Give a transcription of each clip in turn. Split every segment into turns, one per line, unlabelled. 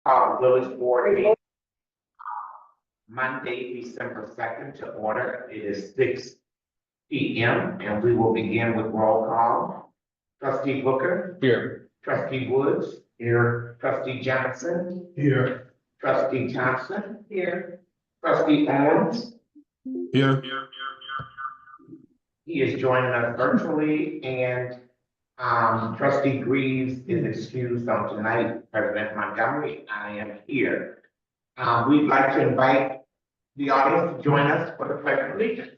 Village Board meeting, Monday, December 2nd to order. It is 6 p.m. and we will begin with roll call. Trustee Booker.
Here.
Trustee Woods. Here. Trustee Johnson.
Here.
Trustee Thompson.
Here.
Trustee Owens.
Here.
He is joining us virtually, and Trustee Greaves is excused on tonight. President Montgomery, I am here. We'd like to invite the audience to join us for the pledge of allegiance.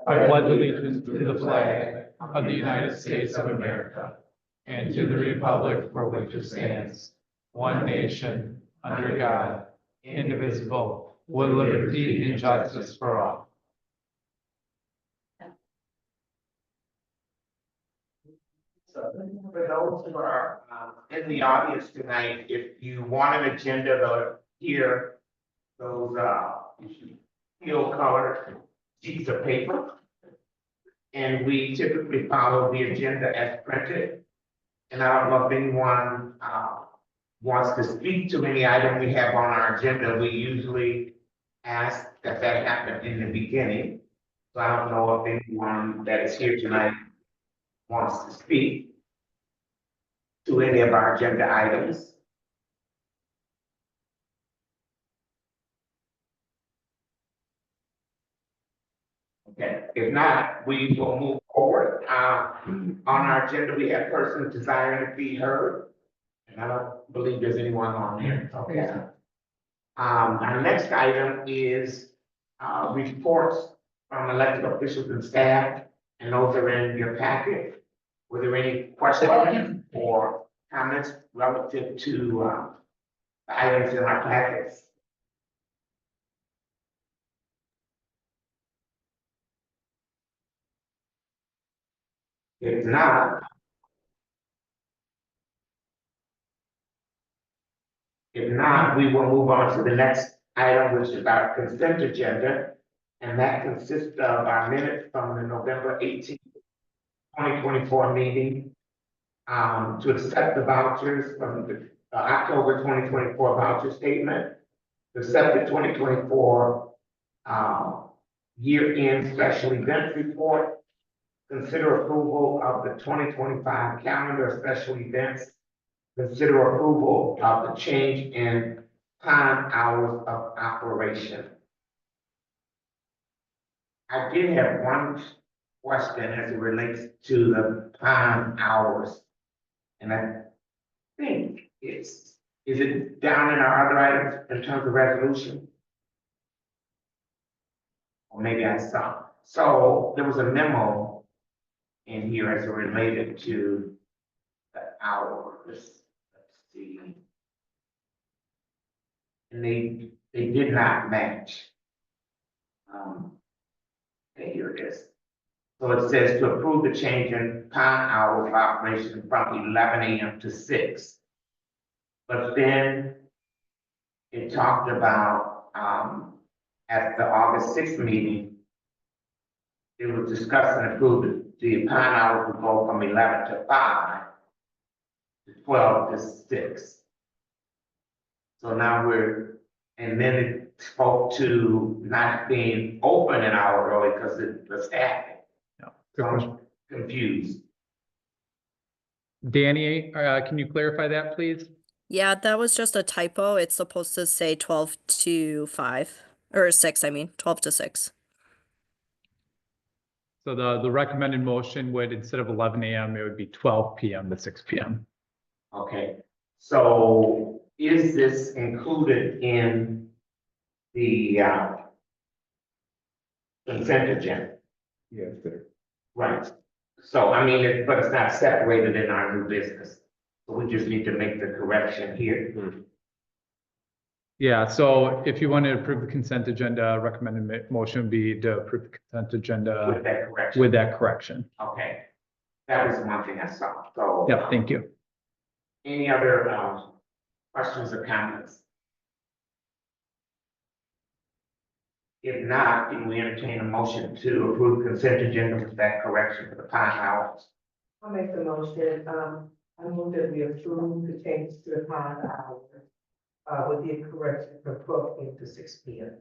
I pledge allegiance to the flag of the United States of America and to the republic for which it stands, one nation, under God, indivisible, with liberty and justice for all.
So for those who are in the audience tonight, if you want an agenda to hear those teal colored sheets of paper. And we typically follow the agenda as printed. And I don't know if anyone wants to speak to any item we have on our agenda. We usually ask that happen in the beginning. So I don't know if anyone that is here tonight wants to speak to any of our agenda items. Okay, if not, we will move forward. On our agenda, we have persons desiring to be heard. And I don't believe there's anyone on here. Okay. Our next item is reports from elected officials and staff, and those are in your packet. Were there any questions or comments relative to the items in our packets? If not, we will move on to the next item, which is our consent agenda. And that consists of our minutes from the November 18th, 2024 meeting, to accept the vouchers from the October 2024 voucher statement, to accept the 2024 year-end special event report, consider approval of the 2025 calendar of special events, consider approval of the change in time hours of operation. I did have one question as it relates to the time hours. And I think is it down in our other items in terms of resolution? Or maybe I saw. So there was a memo in here as it related to the hours. Let's see. And they did not match. Okay, here it is. So it says to approve the change in time hours of operation from 11 a.m. to 6. But then it talked about at the August 6th meeting, it was discussed and approved the time hours would go from 11 to 5 to 12 to 6. So now and then it spoke to not being open an hour early because of the staffing.
Yeah,
So
good
I'm
question.
confused.
Danny, can you clarify that, please?
Yeah, that was just a typo. It's supposed to say 12 to 5 or 6, I mean, 12 to 6.
So the recommended motion would, instead of 11 a.m., it would be 12 p.m. to 6 p.m.
Okay, so is this included in the consent agenda?
Yes, sir.
Right. So I mean, but it's not separated in our new business. So we just need to make the correction here.
Yeah, so if you want to approve the consent agenda, recommended motion would be to approve the consent agenda
With that correction.
with that correction.
Okay. That was one thing I saw. So.
Yeah, thank you.
Any other questions or comments? If not, can we entertain a motion to approve consent agenda with that correction for the time hours?
I'll make the motion, I move that we approve the changes to the pond hours, with the correction from 12 p.m. to 6 p.m.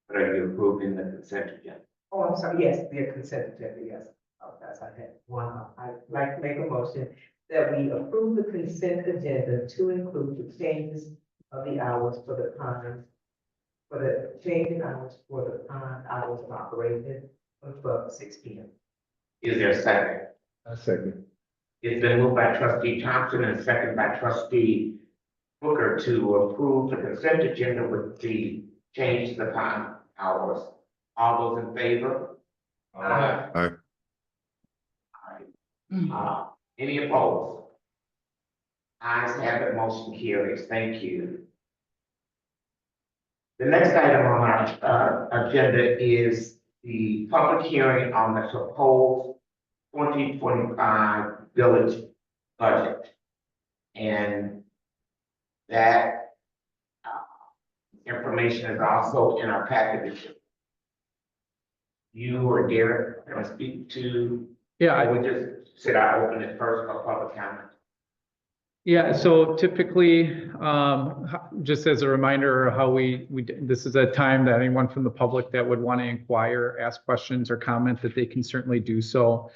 But are you approving the consent agenda?
Oh, I'm sorry, yes, the consent agenda, yes. Oh, that's, I had one, I'd like to make a motion that we approve the consent agenda to include the changes of the hours for the pond, for the changing hours for the pond hours of operation from 12 to 6 p.m.
Is there a second?
I second.
It's been moved by trustee Thompson and seconded by trustee Booker to approve the consent agenda with the change to the pond hours. All those in favor?
Aye.
Any opposed? Ayes have it, motion carries. Thank you. The next item on our agenda is the public hearing on the proposed 2025 village budget. And that information is also in our package. You or Derek going to speak to?
Yeah,
I would just said I open it first for public comment.
Yeah, so typically, just as a reminder, how this is a time that anyone from the public that would want to inquire, ask questions or comment, that they can certainly do so.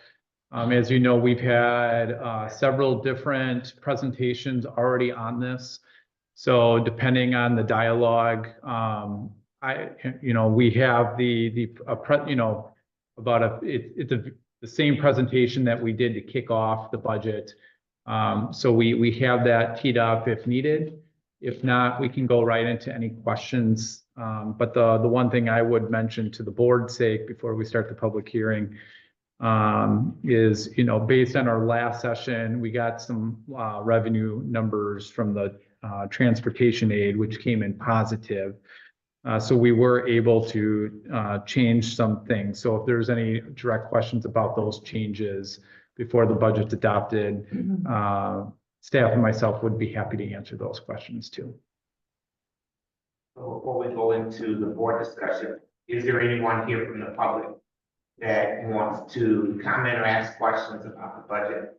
As you know, we've had several different presentations already on this. So depending on the dialogue, we have it's the same presentation that we did to kick off the budget. So we have that teed up if needed. If not, we can go right into any questions. But the one thing I would mention to the board's sake before we start the public hearing is, based on our last session, we got some revenue numbers from the transportation aid, which came in positive. So we were able to change some things. So if there's any direct questions about those changes before the budget's adopted, staff and myself would be happy to answer those questions too.
So before we go into the board discussion, is there anyone here from the public that wants to comment or ask questions about the budget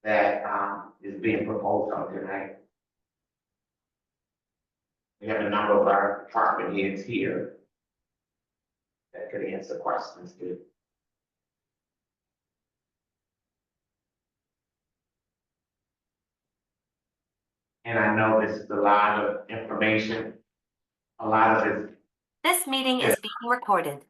that is being proposed on tonight? We have a number of our department heads here that could answer questions too. And I know this is a lot of information. A lot of it.
This meeting is being recorded.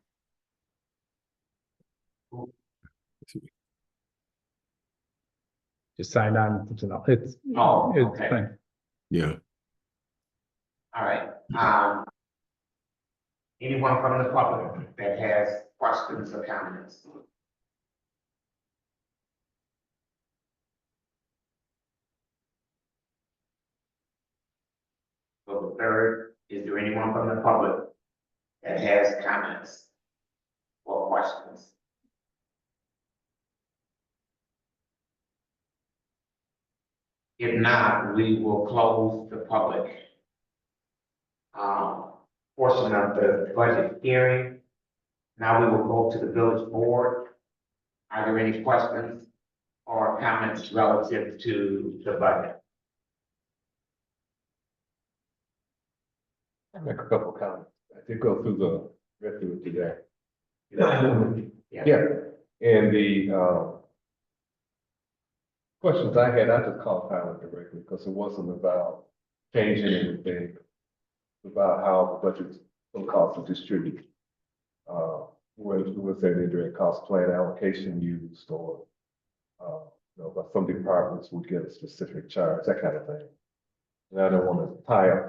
Just sign on. It's
Oh,
it's
okay.
fine.
Yeah.
All right. Anyone from the public that has questions or comments? So the third, is there anyone from the public that has comments or questions? If not, we will close the public portion of the budget hearing. Now we will go to the village board. Are there any questions or comments relative to the budget?
I'll make a couple comments. I did go through the rest of it today. Yeah, and the questions I had, I just called Tyler directly because it wasn't about changing anything. About how the budget's costs are distributed. Was there an indirect cost plan allocation used or, but some departments would get a specific charge, that kind of thing. And I don't want to tie up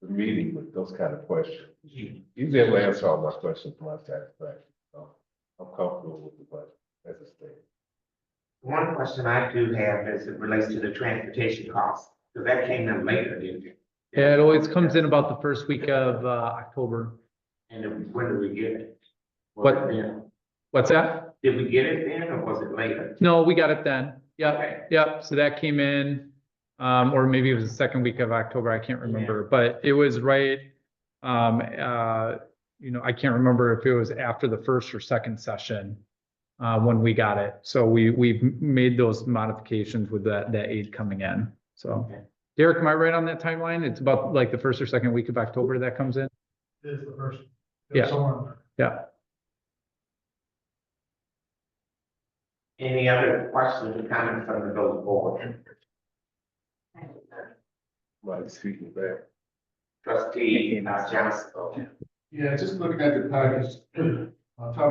the meeting with those kind of questions. He's able to answer all my questions to my satisfaction. So I'm comfortable with the budget as it stands.
One question I do have is it relates to the transportation costs, because that came in later, didn't it?
Yeah, it always comes in about the first week of October.
And then when did we get it? Was
What?
it then?
What's that?
Did we get it then or was it later?
No, we got it then. Yep,
Okay.
yep. So that came in, or maybe it was the second week of October. I can't remember, but it was right. I can't remember if it was after the first or second session. when we got it. So we've made those modifications with that aid coming in. So Derek, am I right on that timeline? It's about like the first or second week of October that comes in?
It is the first.
Yeah.
Somewhere.
Yeah.
Any other questions or comments from the village board?
Right, speaking back.
Trustee Johnson.
Yeah, just looking at the package, Tom,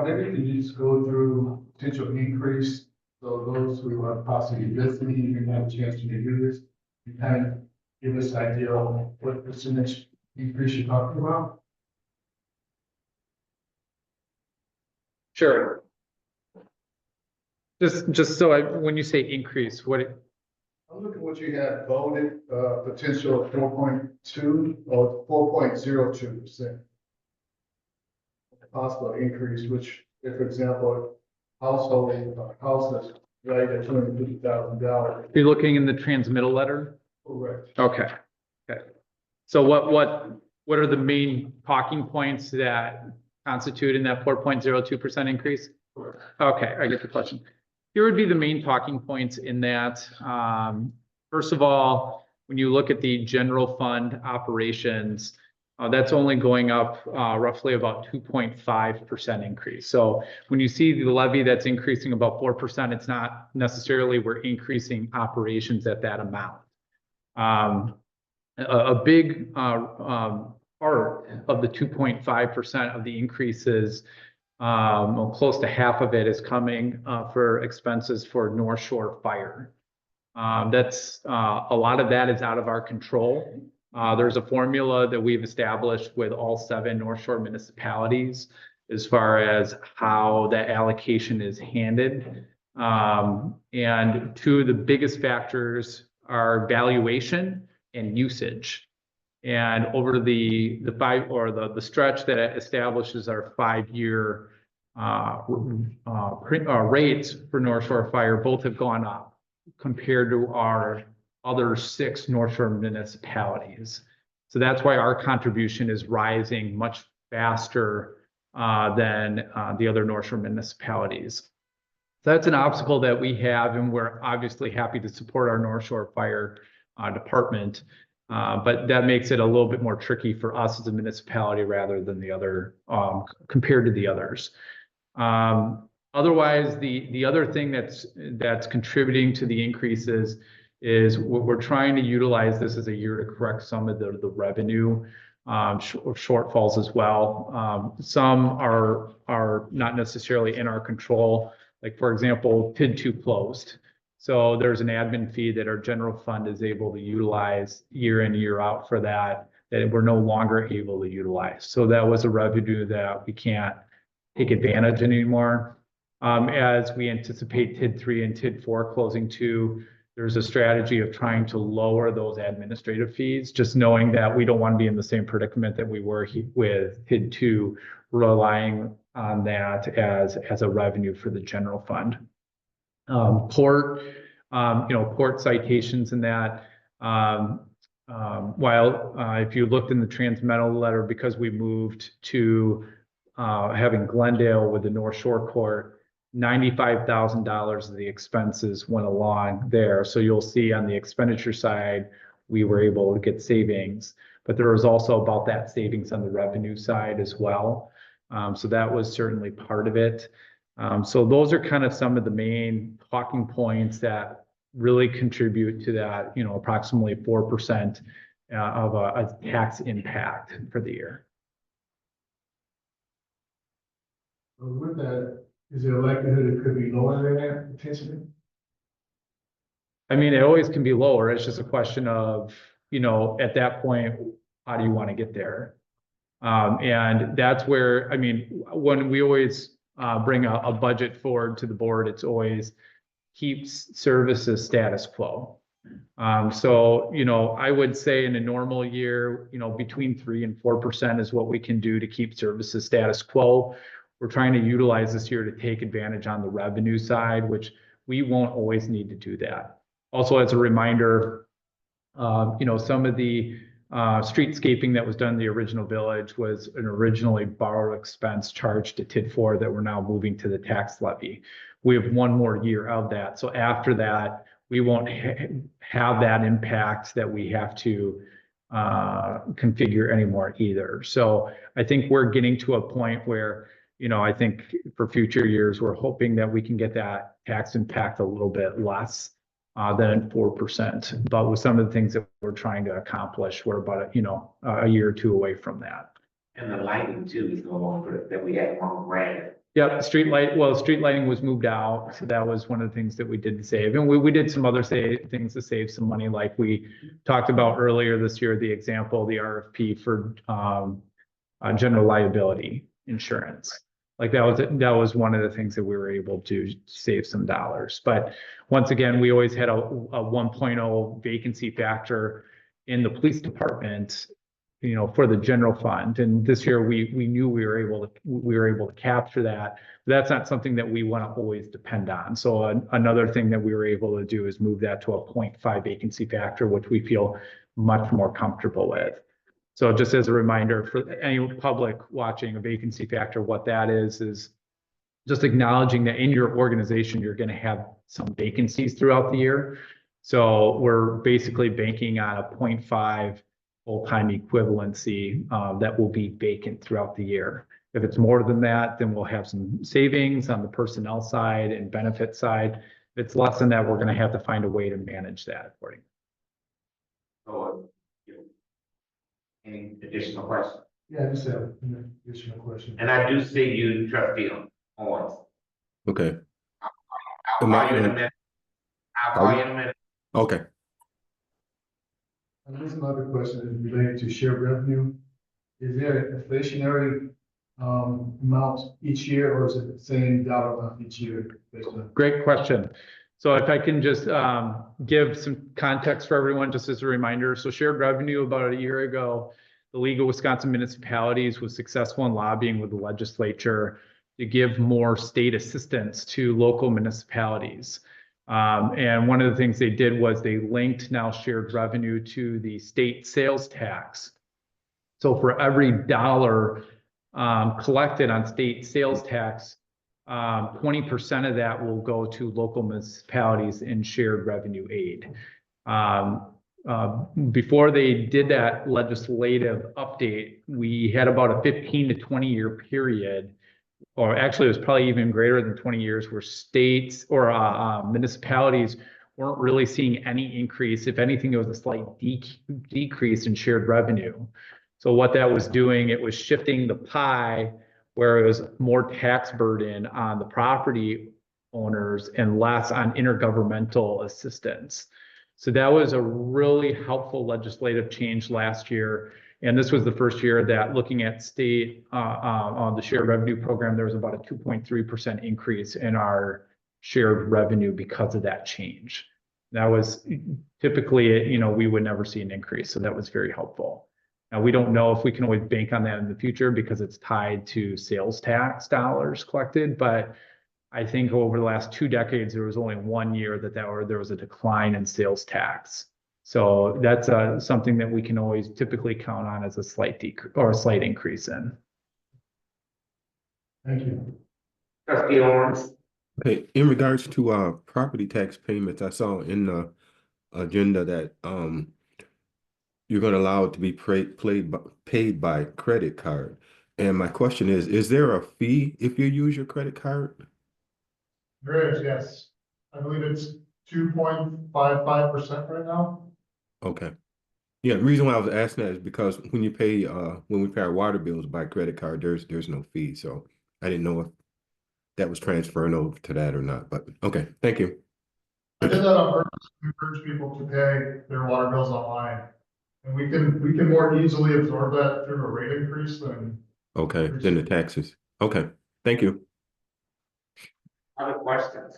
maybe you can just go through potential increase. So those who are possibly listening, you can have a chance to review this. You kind of give us an idea of what percentage increase you're talking about.
Sure. Just so when you say increase,
I'm looking at what you had voted, potential 4.2 or 4.02%. Possible increase, which, if, for example, houses valued at $250,000.
you're looking in the transmittal letter?
Correct.
Okay. Okay. So what are the main talking points that constitute in that 4.02% increase?
Correct.
Okay, I get the question. Here would be the main talking points in that. First of all, when you look at the general fund operations, that's only going up roughly about 2.5% increase. So when you see the levy that's increasing about 4%, it's not necessarily we're increasing operations at that amount. A big part of the 2.5% of the increases, close to half of it is coming for expenses for North Shore Fire. That's a lot of that is out of our control. There's a formula that we've established with all 7 North Shore municipalities as far as how that allocation is handled. And 2 of the biggest factors are valuation and usage. And over the stretch that establishes our 5-year rates for North Shore Fire, both have gone up compared to our other 6 North Shore municipalities. So that's why our contribution is rising much faster than the other North Shore municipalities. So that's an obstacle that we have, and we're obviously happy to support our North Shore Fire department. But that makes it a little bit more tricky for us as a municipality rather than the other, compared to the others. Otherwise, the other thing that's contributing to the increases is we're trying to utilize this as a year to correct some of the revenue shortfalls as well. Some are not necessarily in our control. Like, for example, PID 2 closed. So there's an admin fee that our general fund is able to utilize year in, year out for that we're no longer able to utilize. So that was a revenue that we can't take advantage anymore. As we anticipate TID 3 and TID 4 closing too, there's a strategy of trying to lower those administrative fees, just knowing that we don't want to be in the same predicament that we were with TID 2, relying on that as a revenue for the general fund. Port citations and that, while if you looked in the transmittal letter, because we moved to having Glendale with the North Shore Court, $95,000 of the expenses went along there. So you'll see on the expenditure side, we were able to get savings, but there was also about that savings on the revenue side as well. So that was certainly part of it. So those are kind of some of the main talking points that really contribute to that, approximately 4% of a tax impact for the year.
With that, is there a likelihood it could be lower than that potentially?
I mean, it always can be lower. It's just a question of, at that point, how do you want to get there? And that's where, I mean, when we always bring a budget forward to the board, it's always keeps services status quo. So, I would say in a normal year, between 3 and 4% is what we can do to keep services status quo. We're trying to utilize this year to take advantage on the revenue side, which we won't always need to do that. Also, as a reminder, some of the streetscaping that was done in the original village was an originally borrowed expense charged to TID4 that we're now moving to the tax levy. We have one more year of that. So after that, we won't have that impact that we have to configure anymore either. So I think we're getting to a point where, you know, I think for future years, we're hoping that we can get that tax impact a little bit less than 4%. But with some of the things that we're trying to accomplish, we're about, a year or two away from that.
And the lighting too is no longer, that we had one grant.
Yeah, street lighting was moved out. So that was one of the things that we did to save. And we did some other things to save some money, like we talked about earlier this year, the example, the RFP for general liability insurance. Like that was one of the things that we were able to save some dollars. But once again, we always had a 1.0 vacancy factor in the police department, for the general fund. And this year we knew we were able to capture that. But that's not something that we want to always depend on. So another thing that we were able to do is move that to a 0.5 vacancy factor, which we feel much more comfortable with. So just as a reminder for any public watching, a vacancy factor, what that is just acknowledging that in your organization, you're going to have some vacancies throughout the year. So we're basically banking on a 0.5 full-time equivalency that will be vacant throughout the year. If it's more than that, then we'll have some savings on the personnel side and benefit side. If it's less than that, we're going to have to find a way to manage that accordingly.
So, any additional questions?
Yeah, I just have an additional question.
And I do see you, trustee Owens.
Okay,
I'll call you in a minute. I'll call you in a minute.
okay.
And there's another question that is related to shared revenue. Is there an inflationary amount each year, or is it the same dollar amount each year? Based on?
Great question. So if I can just give some context for everyone, just as a reminder. So shared revenue about a year ago, the League of Wisconsin Municipalities was successful in lobbying with the legislature to give more state assistance to local municipalities. And one of the things they did was they linked now shared revenue to the state sales tax. So for every dollar collected on state sales tax, 20% of that will go to local municipalities in shared revenue aid. Before they did that legislative update, we had about a 15 to 20 year period, or actually it was probably even greater than 20 years, where states or municipalities weren't really seeing any increase. If anything, it was a slight decrease in shared revenue. So what that was doing, it was shifting the pie where it was more tax burden on the property owners and less on intergovernmental assistance. So that was a really helpful legislative change last year. And this was the first year that, looking at state on the shared revenue program, there was about a 2.3% increase in our shared revenue because of that change. That was typically, we would never see an increase. So that was very helpful. Now, we don't know if we can always bank on that in the future because it's tied to sales tax dollars collected. But I think over the last 2 decades, there was only 1 year there was a decline in sales tax. So that's something that we can always typically count on as a slight decrease or a slight increase in.
Thank you.
Trustee Owens.
Okay, in regards to property tax payments, I saw in the agenda that you're going to allow it to be paid by credit card. And my question is there a fee if you use your credit card?
There is, yes. I believe it's 2.55% right now.
Okay. Yeah, the reason why I was asking that is because when we pay our water bills by credit card, there's no fee. So I didn't know if that was transferring over to that or not, but okay, thank you.
I did that on purpose to encourage people to pay their water bills online. And we can more easily absorb that through a rate increase than.
Okay, then the taxes. Okay, thank you.
Other questions?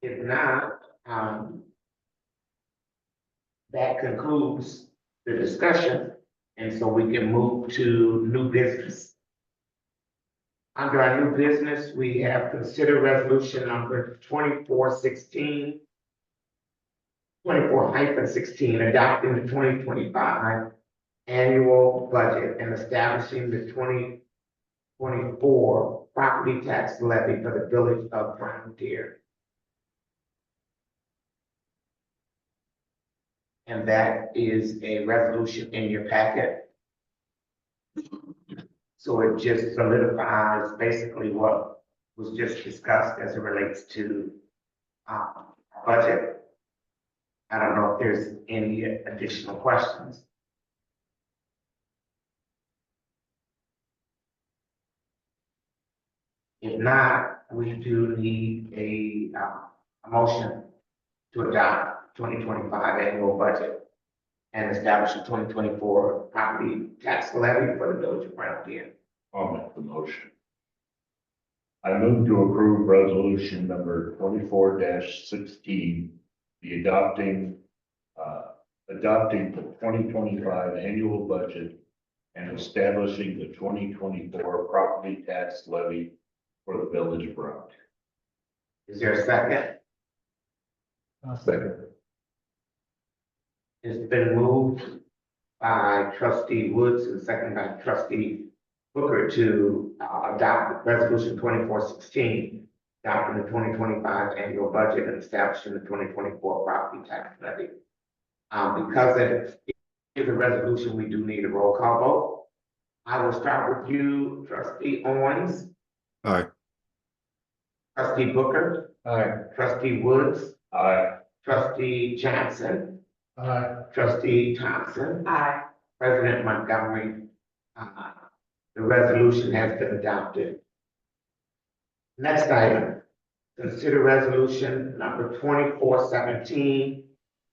If not, that concludes the discussion, and so we can move to new business. Under our new business, we have considered resolution number 2416, 24-16, adopting the 2025 annual budget and establishing the 2024 property tax levy for the village of Brown Deer. And that is a resolution in your packet. So it just solidifies basically what was just discussed as it relates to budget. I don't know if there's any additional questions. If not, we do need a motion to adopt 2025 annual budget and establish a 2024 property tax levy for the village of Brown Deer.
I'll make the motion. I move to approve resolution number 24-16, the adopting the 2025 annual budget and establishing the 2024 property tax levy for the village of Brown.
Is there a second?
Second.
It's been moved by trustee Woods and second by trustee Booker to adopt resolution 24-16, adopting the 2025 annual budget and establishing the 2024 property tax levy. Because it is a resolution, we do need a roll call vote. I will start with you, trustee Owens,
Aye.
trustee Booker,
Aye.
trustee Woods,
Aye.
trustee Johnson,
Aye.
trustee Thompson,
Aye.
President Montgomery. The resolution has been adopted. Next item, consider resolution number 24-17,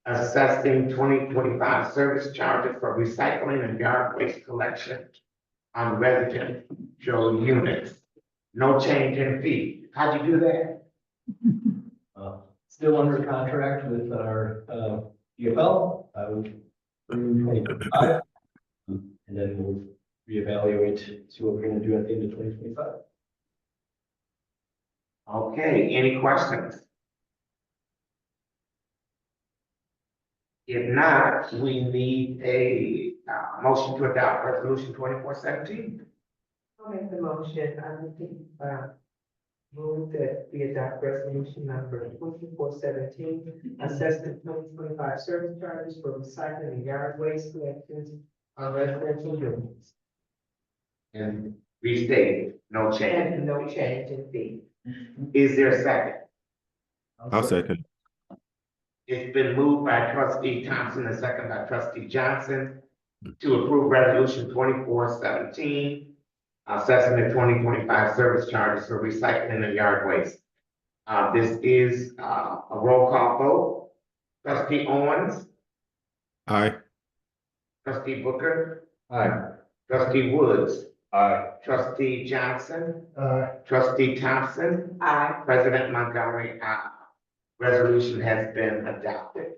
assessing 2025 service charges for recycling and yard waste collection on residential units. No change in fee. How'd you do that?
Still under contract with our EFL, approve 2025. And then we'll reevaluate, see what we're gonna do at the end of 2025.
Okay, any questions? If not, we need a motion to adopt resolution 24-17.
I'll make the motion. I would think, move that we adopt resolution number 24-17, assessment 2025 service charges for recycling and yard waste collections on residential units.
And restate, no change.
And no change in fee.
Is there a second?
I'll second.
It's been moved by trustee Thompson and second by trustee Johnson to approve resolution 24-17, assessing the 2025 service charges for recycling and yard waste. This is a roll call vote. Trustee Owens,
Aye.
trustee Booker,
Aye.
trustee Woods,
Aye.
trustee Johnson,
Aye.
trustee Thompson,
Aye.
President Montgomery, aye. Resolution has been adopted.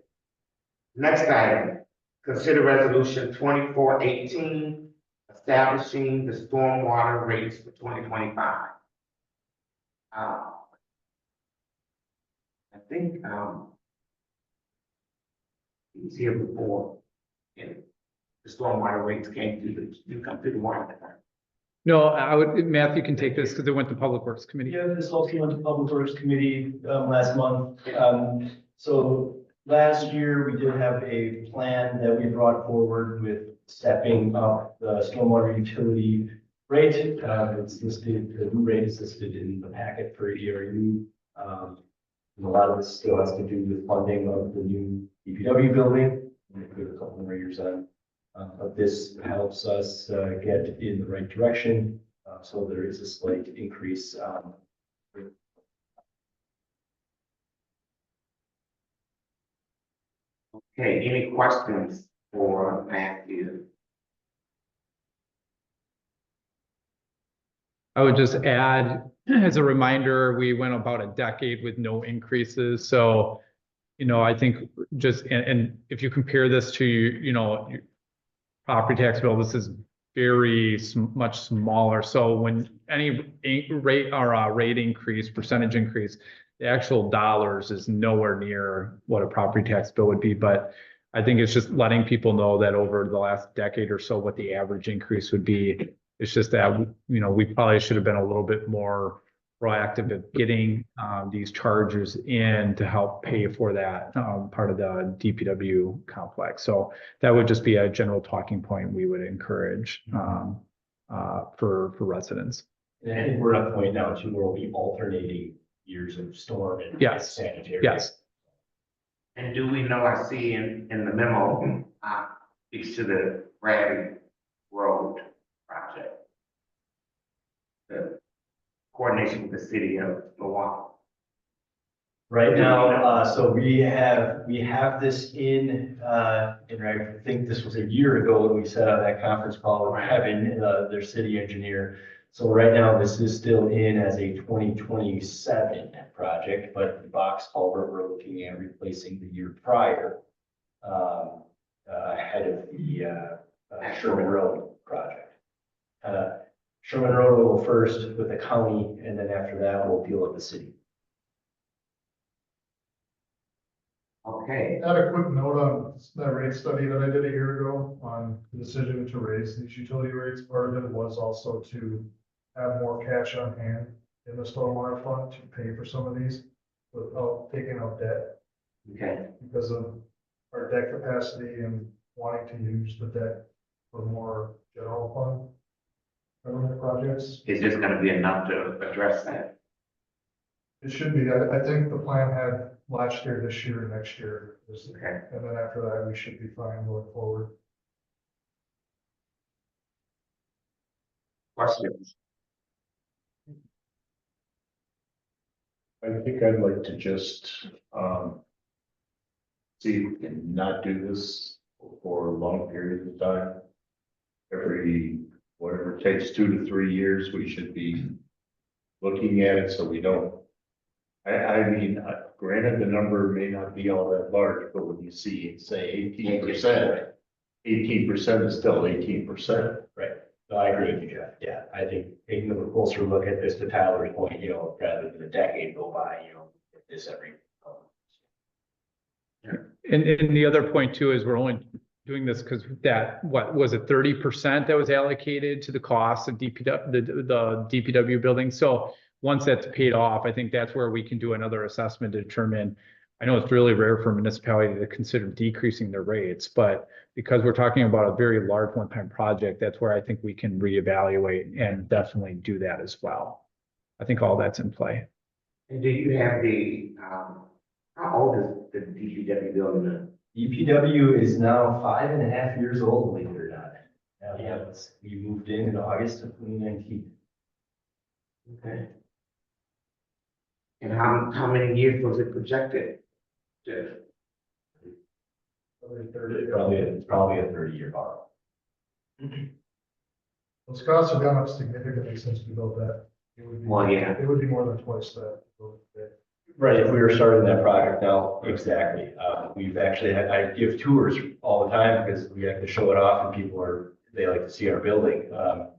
Next item, consider resolution 24-18, establishing the stormwater rates for 2025. I think, he was here before, and the stormwater rates came through you come through the water department.
No, Matthew can take this because it went to Public Works Committee.
Yeah, this also went to Public Works Committee last month. So last year, we did have a plan that we brought forward with stepping up the stormwater utility rate. It's listed, the new rate is listed in the packet for ERU. And a lot of this still has to do with funding of the new DPW building. We put a couple more years on. But this helps us get in the right direction. So there is a slight increase.
Okay, any questions for Matthew?
I would just add, as a reminder, we went about a decade with no increases. So, I think just, and if you compare this to, your property tax bill, this is very much smaller. So when any rate or rate increase, percentage increase, the actual dollars is nowhere near what a property tax bill would be, but I think it's just letting people know that over the last decade or so, what the average increase would be. It's just that, you know, we probably should have been a little bit more proactive at getting these chargers in to help pay for that part of the DPW complex. So that would just be a general talking point we would encourage for residents.
And I think we're at a point now too, where we'll be alternating years of storm and
Yes.
sanitary.
Yes.
And do we know, I see in the memo, speaks to the Bradley Road project. The coordination with the city of Milwaukee.
Right now, so we have this in, and I think this was a year ago when we set up that conference call with Kevin, their city engineer. So right now, this is still in as a 2027 project, but the box culvert, we're looking at replacing the year prior, ahead of the Sherman Road project. Sherman Road will go first with the county, and then after that, we'll deal with the city.
Okay,
Add a quick note on that rate study that I did a year ago on the decision to raise these utility rates. Part of it was also to have more cash on hand in the stormwater fund to pay for some of these without taking out debt
okay.
because of our debt capacity and wanting to use the debt for more general fund government projects.
Is this gonna be enough to address that?
It should be. I think the plan had last year, this year, next year.
Okay.
And then after that, we should be fine going forward.
Questions?
I think I'd like to just, see if we can not do this for long periods of time. Every, whatever it takes 2 to 3 years, we should be looking at it so we don't. I mean, granted, the number may not be all that large, but when you see, say, 18%, 18% is still 18%.
Right. No, I agree with you, Jeff. Yeah, I think taking a closer look at this, to Tyler's point, you know, rather than a decade go by, you know, at this every.
And the other point too is we're only doing this because that, what was it, 30% that was allocated to the cost of DPW, the DPW building. So once that's paid off, I think that's where we can do another assessment to determine. I know it's really rare for a municipality to consider decreasing their rates, but because we're talking about a very large one-time project, that's where I think we can reevaluate and definitely do that as well. I think all that's in play.
And do you have the, how old is the DPW building?
DPW is now 5.5 years old, believe it or not. Yeah, we moved in August of 2019.
Okay. And how many years was it projected to?
It's probably a 30-year borrow.
Those costs have gone up significantly since we built that. It would be,
Well, yeah.
it would be more than twice that.
Right, if we were starting that project now, exactly. We've actually had, I give tours all the time because we have to show it off and they like to see our building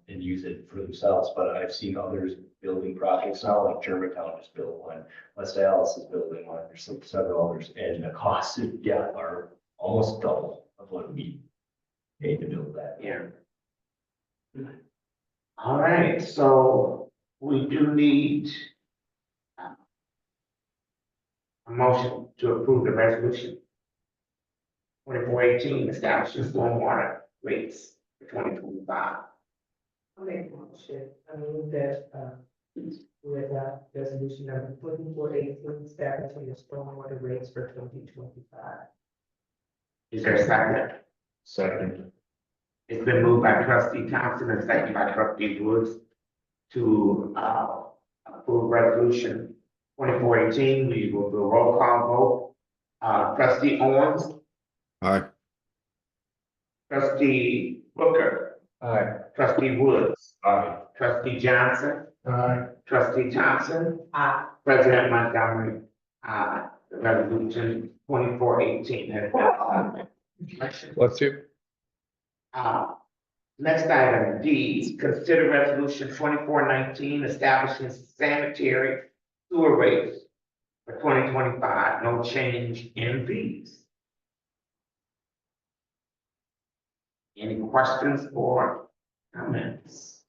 and use it for themselves. But I've seen others building projects now, like Germantown just built one, West Dallas is building one, there's several others, and the costs, are almost double of what we paid to build that.
Yeah. All right, so we do need a motion to approve the resolution 2418 establishing stormwater rates for 2025.
I'll make a motion. I move that, with, resolution number 2418, establishing the stormwater rates for 2025.
Is there a second?
Second.
It's been moved by trustee Thompson and seconded by trustee Woods to approve resolution 2418. We will do a roll call vote. Trustee Owens,
Aye.
trustee Booker,
Aye.
trustee Woods,
Aye.
trustee Johnson,
Aye.
trustee Thompson, President Montgomery. The resolution 2418 has been
Let's do.
Next item, D, consider resolution 2419 establishing sanitary sewer rates 2025, no change in fees. Any questions or comments?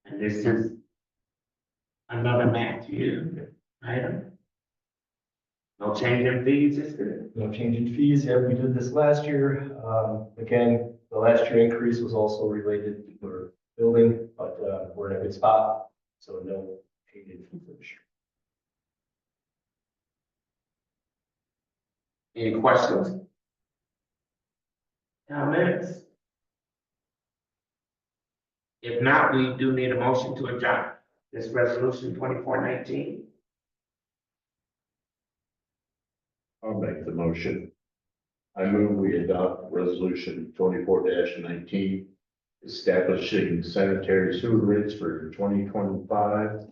And this is another Matthew item. No change in fees, is there?
No change in fees. Yeah, we did this last year. Again, the last year increase was also related to our building, but, we're in a good spot. So no change in fees this year.
Any questions? Comments? If not, we do need a motion to adopt this resolution 2419.
I'll make the motion. I move we adopt resolution 24-19, establishing sanitary sewer rates for 2025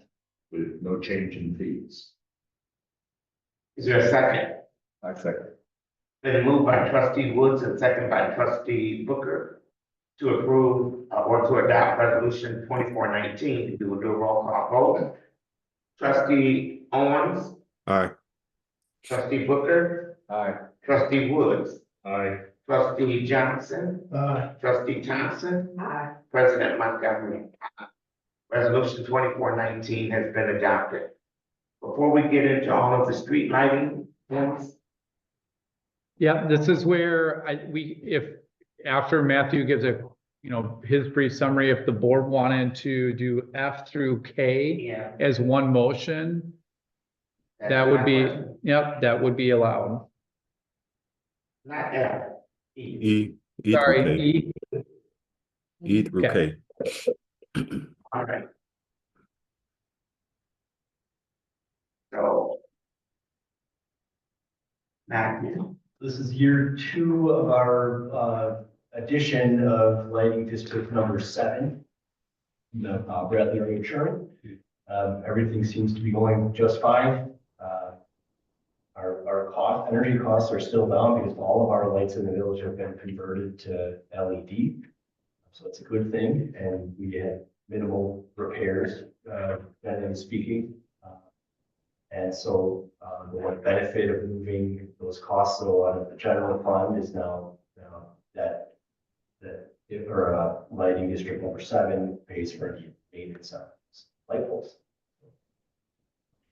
with no change in fees.
Is there a second?
I second.
Been moved by trustee Woods and second by trustee Booker to approve or to adopt resolution 2419. We will do a roll call vote. Trustee Owens,
Aye.
trustee Booker,
Aye.
trustee Woods,
Aye.
trustee Johnson, trustee Thompson,
Aye.
President Montgomery. Resolution 2419 has been adopted. Before we get into all of the street lighting things,
Yeah, this is where if, after Matthew gives a, his brief summary, if the board wanted to do F through K
yeah.
as one motion, that would be, yep, that would be allowed.
Not F. E.
E through
Sorry,
K.
E,
E through
Okay.
K.
All right. So. Matthew.
This is year 2 of our, addition of lighting district number 7. The Bradley area churn. Everything seems to be going just fine. Our energy costs are still down because all of our lights in the village have been converted to LED. So it's a good thing, and we had minimal repairs, generally speaking. And so, the one benefit of moving those costs though out of the general fund is now, lighting district number 7 pays for any maintenance on light poles.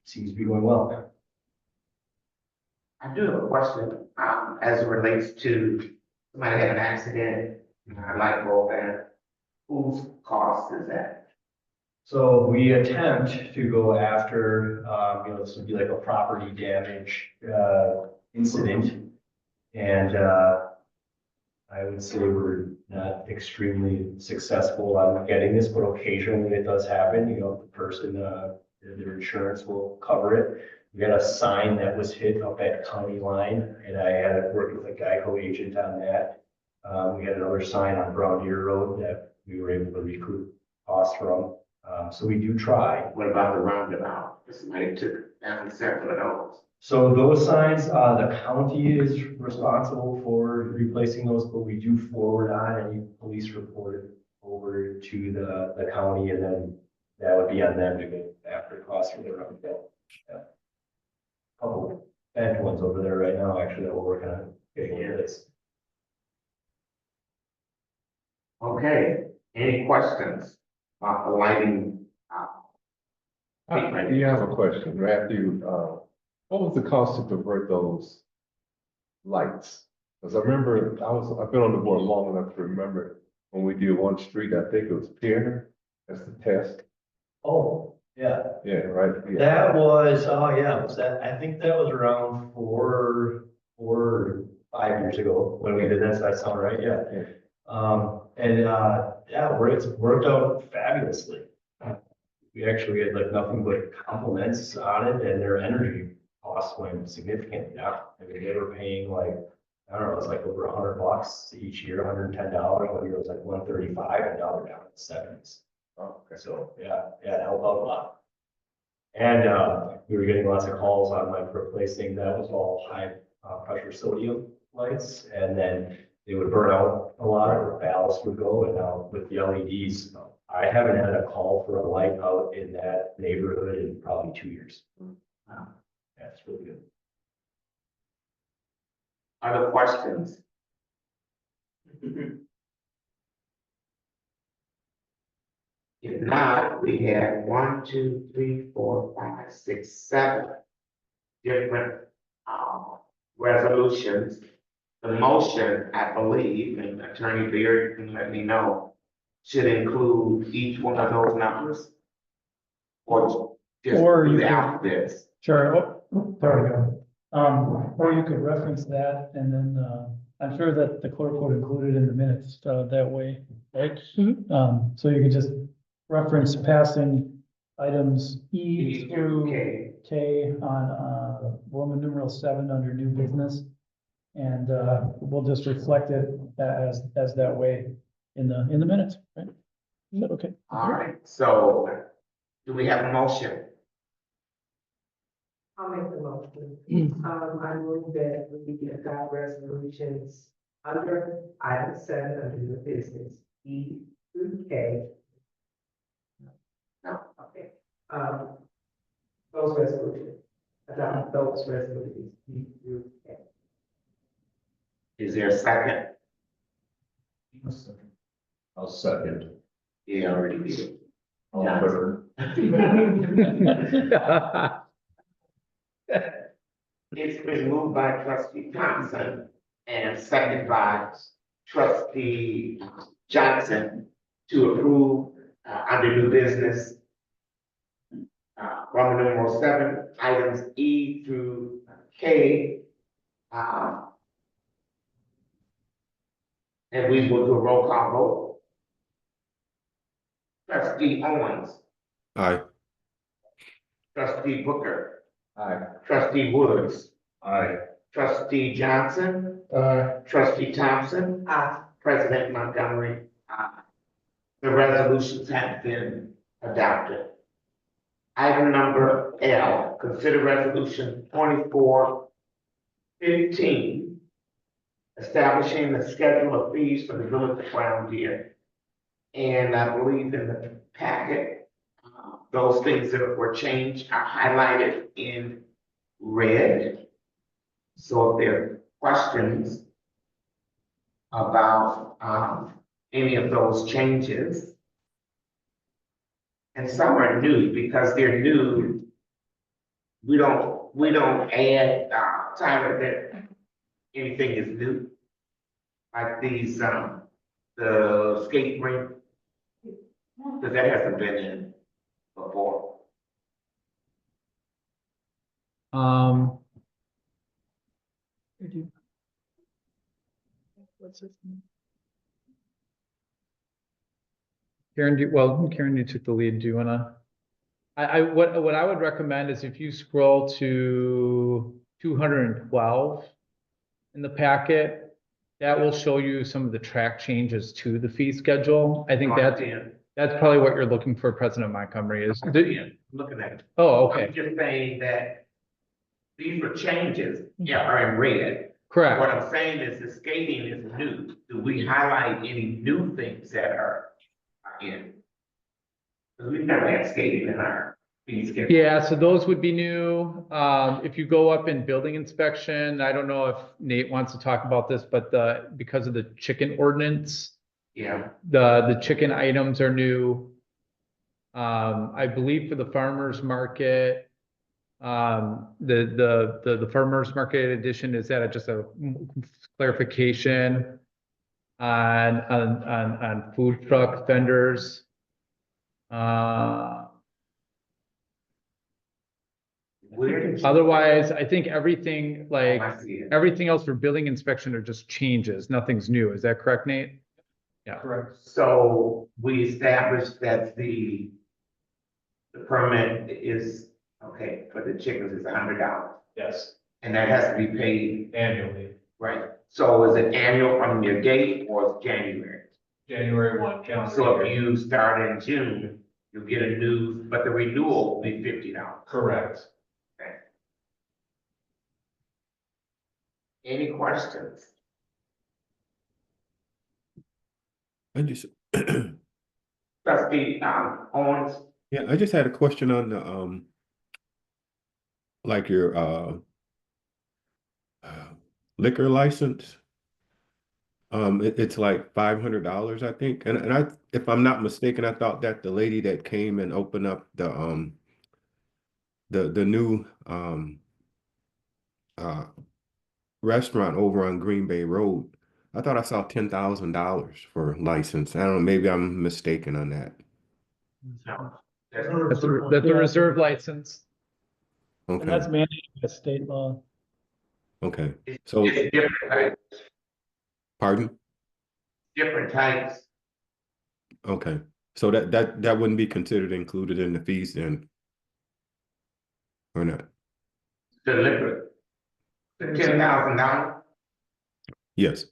Seems to be going well.
I do have a question, as it relates to somebody had an accident, a light bulb, and whose cost is that?
So we attempt to go after, this would be like a property damage, incident. And, I would say we're not extremely successful on getting this, but occasionally it does happen, the person, their insurance will cover it. We had a sign that was hit up at county line, and I had to work with a Geico agent on that. We had another sign on Brown Deer Road that we were able to recoup costs from. So we do try.
What about the roundabout? Somebody took down several of those.
So those signs, the county is responsible for replacing those, but we do forward on any police report over to the county, and then that would be on them to get after costs for the roundabout. Yeah. Couple bad ones over there right now, actually, that we're working on getting rid of this.
Okay, any questions about the lighting?
You have a question, Matthew, what was the cost to convert those lights? Because I remember, I've been on the board long enough to remember when we did one street, I think it was Pierre, that's the test.
Oh, yeah.
Yeah, right? Yeah.
That was, I think that was around 4 or 5 years ago when we did that, so that sound right, yeah. It's worked out fabulously. We actually had like nothing but compliments on it, and their energy costs went significantly down. I mean, they were paying like, I don't know, it was like over $100 each year, $110, one year it was like $135, and now they're down in the 70s.
Oh, okay.
So, yeah, it helped out a lot. And, we were getting lots of calls on like replacing, that was all high pressure sodium lights, and then they would burn out a lot, or ballast would go, and now with the LEDs, I haven't had a call for a light out in that neighborhood in probably 2 years.
Wow.
That's really good.
Other questions? If not, we have 1, 2, 3, 4, 5, 6, 7 different resolutions. The motion, I believe, and Attorney Beard can let me know, should include each one of those numbers. Or just
Or you
the
could-
alphabets.
Sure, there we go. Or you could reference that and then, I'm sure that the clerk would include it in the minutes, that way, right? So you could just reference passing items E through
Okay.
K on, Roman numeral 7 under new business. And, we'll just reflect it as that way in the minutes, right? Is that okay?
All right, so do we have a motion?
I'll make the motion. I move that we adopt resolutions under item 7 under new business, E through K. No, okay. Those resolutions, adopt those resolutions, E through K.
Is there a second?
I'll second.
Yeah, already did.
All in favor?
It's been moved by trustee Thompson and seconded by trustee Johnson to approve, under new business, Roman numeral 7, items E through K. And we will do a roll call vote. Trustee Owens,
Aye.
trustee Booker,
Aye.
trustee Woods,
Aye.
trustee Johnson, trustee Thompson, President Montgomery. The resolutions have been adopted. Item number L, consider resolution 2415, establishing the schedule of fees for the village of Brown Deer. And I believe in the packet, those things that were changed are highlighted in red. So if there are questions about any of those changes, and some are new because they're new, we don't add, Tyler, that anything is new. Like these, the skate rink, because that hasn't been in before.
What's his name?
Karen, Karen, you took the lead. Do you wanna? What I would recommend is if you scroll to 212 in the packet, that will show you some of the track changes to the fee schedule. I think that's probably what you're looking for, President Montgomery, is.
Looking at it.
Oh, okay,
I'm just saying that these were changes, are in red.
correct.
What I'm saying is the skating is new. Do we highlight any new things that are in? Because we've never had skating in our fee schedule.
Yeah, so those would be new. If you go up in building inspection, I don't know if Nate wants to talk about this, but because of the chicken ordinance,
Yeah,
the chicken items are new. I believe for the farmer's market, the farmer's market edition, is that just a clarification on food truck vendors? Otherwise, I think everything, like,
I see it.
everything else for building inspection are just changes. Nothing's new. Is that correct, Nate? Yeah.
Correct.
So we established that the permit is, okay, for the chickens is $100.
Yes,
And that has to be paid,
annually,
right? So is it annual from your date or it's January?
January 1, calendar
So if
year.
you start in June, you'll get a new, but the renewal will be $50.
Correct.
Any questions?
I just,
Trustee, Owens?
Yeah, I just had a question on the, like your, liquor license. It's like $500, I think. And I, if I'm not mistaken, I thought that the lady that came and opened up the new, uh, restaurant over on Green Bay Road, I thought I saw $10,000 for license. I don't know, maybe I'm mistaken on that.
No.
That's a reserve license.
And that's
Okay,
mandated by state law.
okay. So,
It's different types,
pardon?
different types.
Okay, so that wouldn't be considered included in the fees then? Or not?
The liquor. The $10,000,
Yes,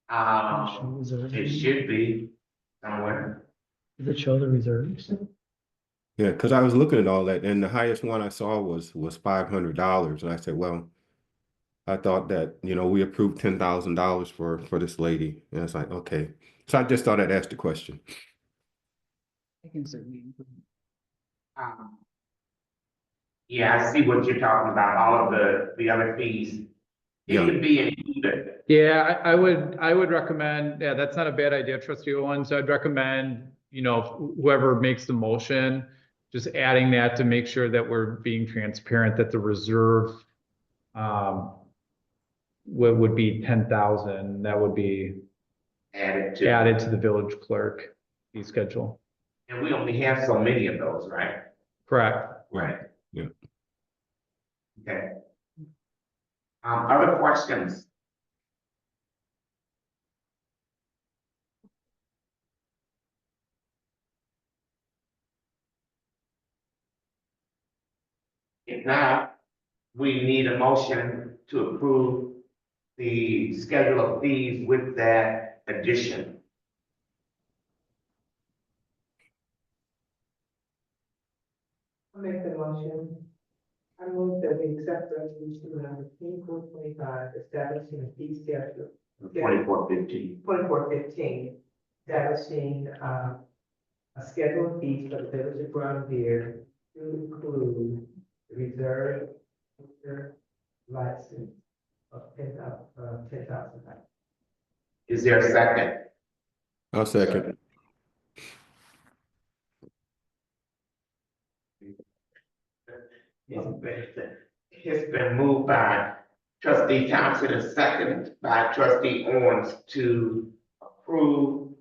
it should be somewhere.
Does it show the reserves?
yeah, because I was looking at all that, and the highest one I saw was $500, and I said, well, I thought that, you know, we approved $10,000 for this lady, and it's like, okay. So I just thought I'd ask the question.
Um, Yeah, I see what you're talking about, all of the other fees. It
Yeah.
could be included.
Yeah, I would recommend, yeah, that's not a bad idea, trustee Owens. I'd recommend, you know, whoever makes the motion, just adding that to make sure that we're being transparent, that the reserve would be 10,000, that would be added to the village clerk fee schedule.
And we only have so many of those, right?
Correct.
Right.
Yeah.
Okay. Other questions? If not, we need a motion to approve the schedule of fees with that addition.
I'll make the motion. I move that we accept resolution number 2425, establishing a fee schedule.
2415.
2415, establishing, a schedule of fees for the village of Brownview to include the reserve liquor license of $10,000.
Is there a second?
I'll second.
It's been moved by trustee Thompson and seconded by trustee Owens to approve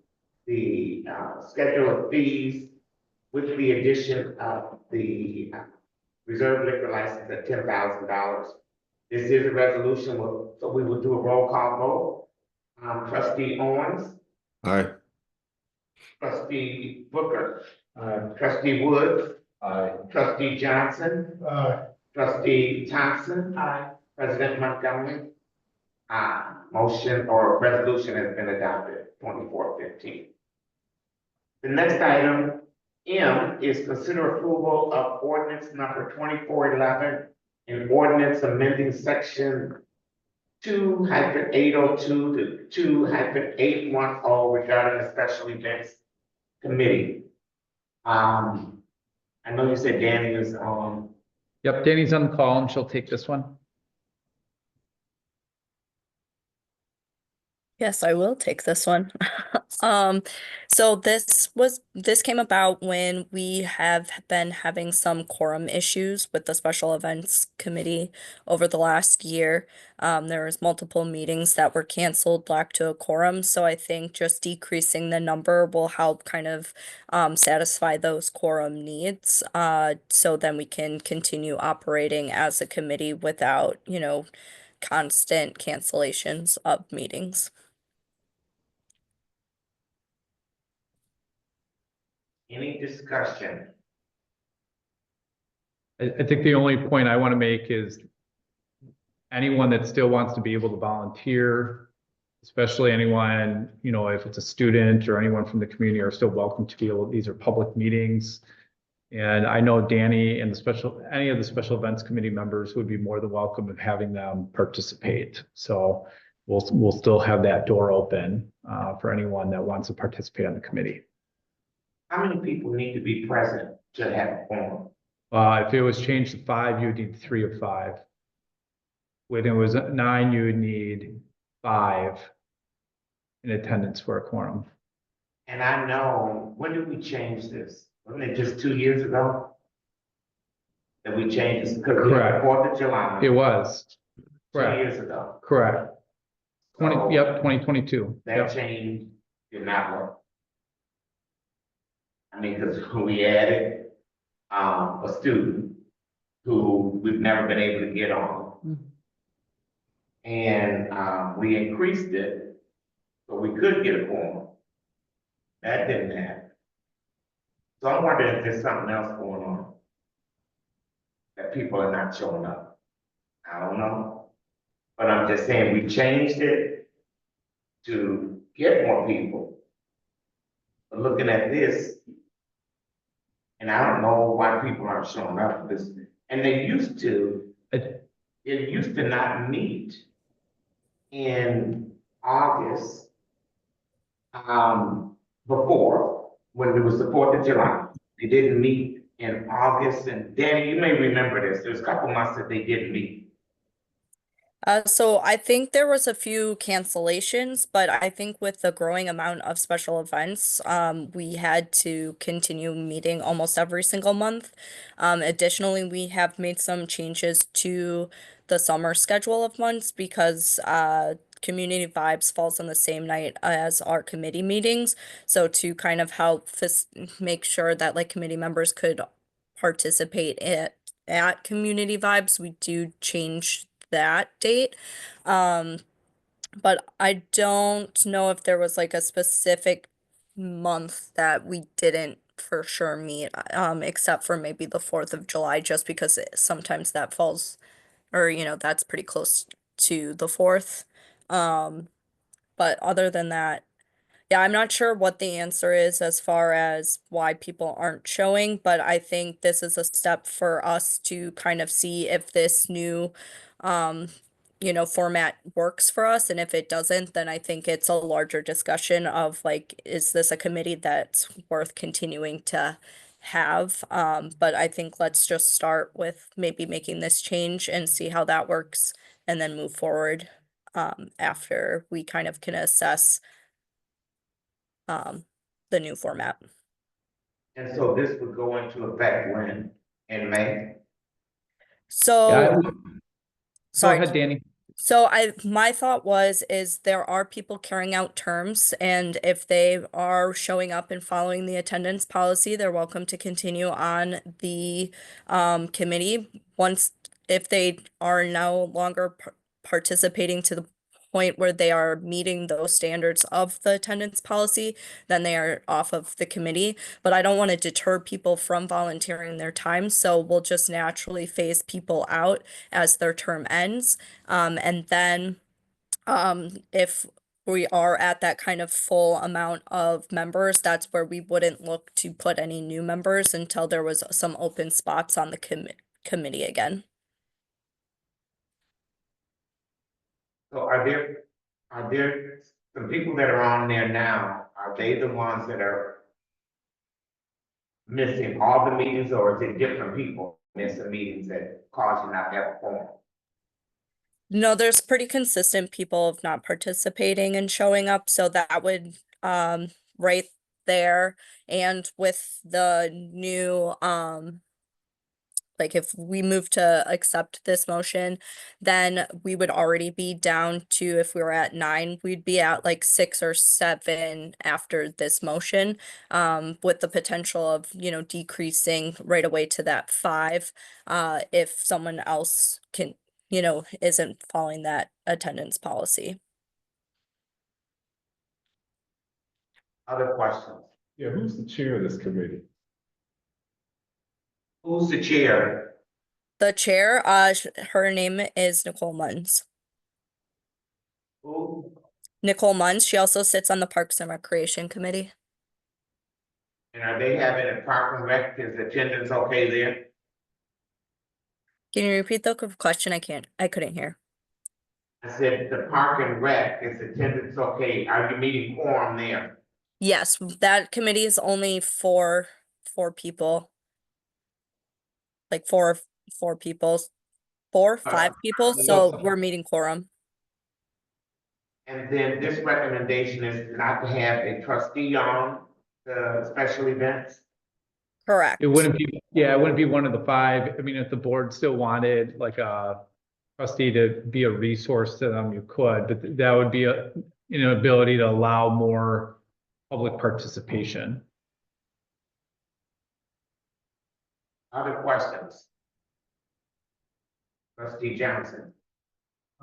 the schedule of fees with the addition of the reserve liquor license at $10,000. This is a resolution, so we will do a roll call vote. Trustee Owens,
Aye.
trustee Booker, trustee Woods, trustee Johnson, trustee Thompson, President Montgomery. Motion or resolution has been adopted, 2415. The next item, M, is consider approval of ordinance number 2411, an ordinance amending section 2-802 to 2-810 regarding the special events committee. I know you said Danny is on.
Yep, Danny's on the call and she'll take this one.
Yes, I will take this one. So this came about when we have been having some quorum issues with the special events committee over the last year. There was multiple meetings that were canceled, lack to a quorum, so I think just decreasing the number will help kind of satisfy those quorum needs. So then we can continue operating as a committee without, you know, constant cancellations of meetings.
Any discussion?
I think the only point I want to make is anyone that still wants to be able to volunteer, especially anyone, you know, if it's a student or anyone from the community, are still welcome to be able, these are public meetings. And I know Danny and any of the special events committee members would be more than welcome of having them participate. So we'll still have that door open for anyone that wants to participate on the committee.
How many people need to be present to have a forum?
If it was changed to 5, you'd need 3 of 5. When it was 9, you would need 5 in attendance for a quorum.
And I know, when did we change this? Wasn't it just 2 years ago? That we changed this because we had
Correct.
4th of July.
It was.
2
Correct.
years ago.
Correct.
So
2022.
That
Yep.
change did not work. I mean, because we added, a student who we've never been able to get on. And, we increased it, so we could get a quorum. That didn't happen. So I'm wondering if there's something else going on. That people are not showing up. I don't know. But I'm just saying, we changed it to get more people. But looking at this, and I don't know why people aren't showing up for this, and they used to, it used to not meet in August, before, when it was the 4th of July. They didn't meet in August, and Danny, you may remember this, there's a couple months that they didn't meet.
So I think there was a few cancellations, but I think with the growing amount of special events, we had to continue meeting almost every single month. Additionally, we have made some changes to the summer schedule of months because Community Vibes falls on the same night as our committee meetings. So to kind of help make sure that like committee members could participate at Community Vibes, we do change that date. But I don't know if there was like a specific month that we didn't for sure meet, except for maybe the 4th of July, just because sometimes that falls, or that's pretty close to the 4th. But other than that, yeah, I'm not sure what the answer is as far as why people aren't showing, but I think this is a step for us to kind of see if this new, um, format works for us. And if it doesn't, then I think it's a larger discussion of like, is this a committee that's worth continuing to have? But I think let's just start with maybe making this change and see how that works and then move forward, after we kind of can assess the new format.
And so this would go into effect when, in May?
So,
Go
sorry.
ahead, Danny.
So my thought is there are people carrying out terms, and if they are showing up and following the attendance policy, they're welcome to continue on the committee. If they are no longer participating to the point where they are meeting those standards of the attendance policy, then they are off of the committee. But I don't want to deter people from volunteering their time, so we'll just naturally phase people out as their term ends. And then if we are at that kind of full amount of members, that's where we wouldn't look to put any new members until there was some open spots on the committee again.
So are there some people that are on there now, are they the ones that are missing all the meetings, or is it different people missing meetings that cause you not to have a forum?
No, there's pretty consistent people of not participating and showing up, so that would right there. And with the new like if we move to accept this motion, then we would already be down to, if we were at 9, we'd be at like 6 or 7 after this motion, with the potential of, decreasing right away to that 5, if someone else can, isn't following that attendance policy.
Other questions?
Yeah, who's the chair of this committee?
Who's the chair?
The chair, her name is Nicole Munns.
Who?
Nicole Munns, she also sits on the Parks and Recreation Committee.
And are they having a Park and Rec, is attendance okay there?
Can you repeat the question? I couldn't hear.
I said the park and rec, is attendance okay? Are you meeting quorum there?
Yes, that committee is only four people. Like four people, five people, so we're meeting quorum.
And then this recommendation is not to have a trustee on the special events?
Correct.
It wouldn't be, yeah, it wouldn't be one of the five. I mean, if the board still wanted like a trustee to be a resource to them, you could, but that would be a, ability to allow more public participation.
Other questions? Trustee Johnson?